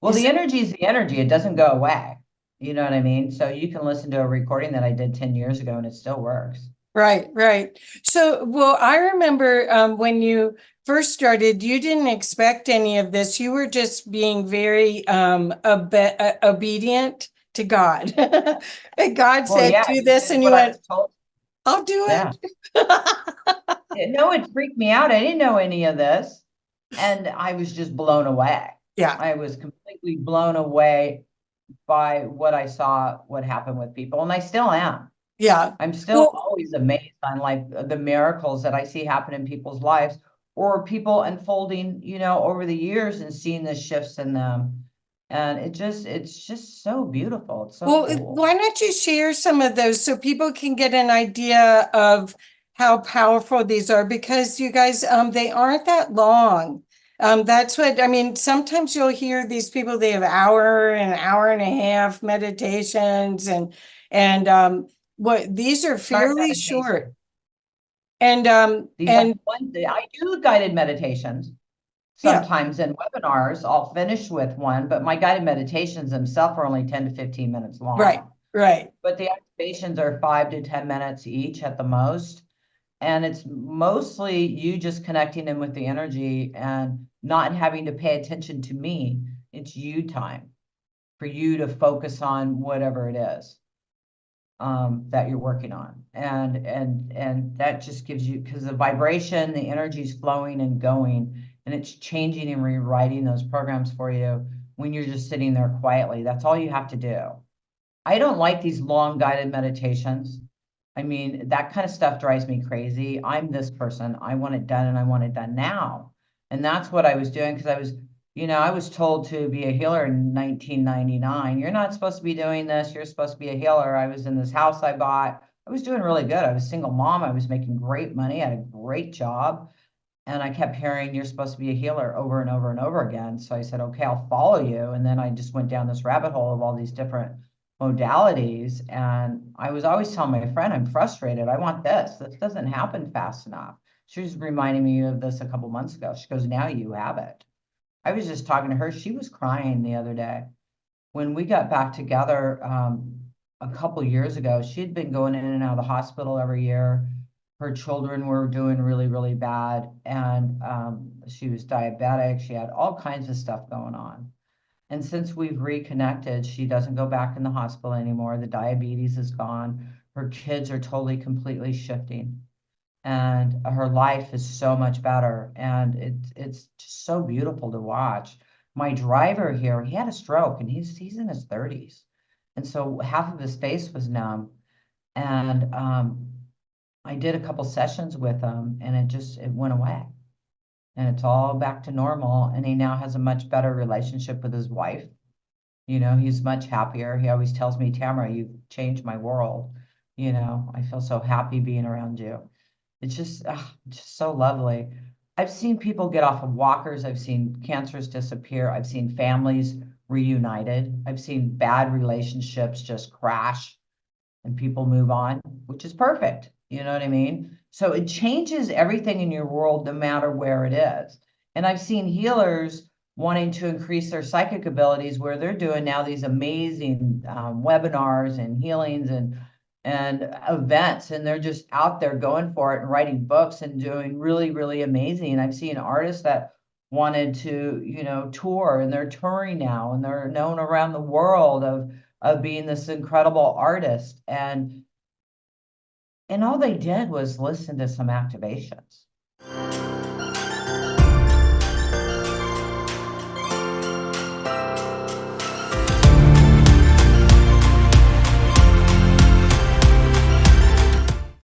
Well, the energy is the energy. It doesn't go away. You know what I mean? So you can listen to a recording that I did 10 years ago and it still works. Right, right. So, well, I remember when you first started, you didn't expect any of this. You were just being very obedient to God. And God Well, said, yeah, do you this, did and you what I went, was told. I'll do Yeah. it. No, it freaked me out. I didn't know any of this. And I was just blown away. Yeah, I was completely blown away by what I saw, what happened with people. And I still am. yeah. I'm still Well, always amazed on like the miracles that I see happen in people's lives or people unfolding, over the years and seeing the shifts in them. And it's just so beautiful. It's so cool. why don't you share some of those so people can get an idea of how powerful these are? Because you guys, they aren't that long. That's what I mean. Sometimes you'll hear these people, they have hour and a half meditations and what these are Start fairly meditation. short. And These are ones that I do guided meditations. yeah, Sometimes in webinars, I'll finish with one, but my guided meditations themselves are only 10 to 15 minutes right, long. right. But the activations are 5 to 10 minutes each at the most. And it's mostly you just connecting in with the energy and not having to pay attention to me. It's you time for you to focus on whatever it is that you're working on. And that just gives you, because the vibration, the energy is flowing and going, and it's changing and rewriting those programs for you when you're just sitting there quietly. That's all you have to do. I don't like these long guided meditations. I mean, that kind of stuff drives me crazy. I'm this person. I want it done and I want it done now. And that's what I was doing because I was told to be a healer in 1999. You're not supposed to be doing this. You're supposed to be a healer. I was in this house I bought. I was doing really good. I was a single mom. I was making great money. I had a great job. And I kept hearing, you're supposed to be a healer over and over and over again. So I said, okay, I'll follow you. And then I just went down this rabbit hole of all these different modalities. And I was always telling my friend, I'm frustrated. I want this. This doesn't happen fast enough. She was reminding me of this a couple months ago. She goes, now you have it. I was just talking to her. She was crying the other day. When we got back together a couple years ago, she had been going in and out of the hospital every year. Her children were doing really, really bad. And she was diabetic. She had all kinds of stuff going on. And since we've reconnected, she doesn't go back in the hospital anymore. The diabetes is gone. Her kids are totally, completely shifting. And her life is so much better. And it's just so beautiful to watch. My driver here, he had a stroke and he's in his 30s. And so half of his face was numb. And I did a couple sessions with him and it went away. And it's all back to normal. And he now has a much better relationship with his wife. He's much happier. He always tells me, Tamra, you've changed my world. I feel so happy being around you. It's just so lovely. I've seen people get off of walkers. I've seen cancers disappear. I've seen families reunited. I've seen bad relationships just crash and people move on, which is perfect. You know what I mean? So it changes everything in your world, no matter where it is. And I've seen healers wanting to increase their psychic abilities where they're doing now these amazing webinars and healings and events, and they're just out there going for it and writing books and doing really, really amazing. I've seen artists that wanted to, tour, and they're touring now, and they're known around the world of being this incredible artist. And all they did was listen to some activations.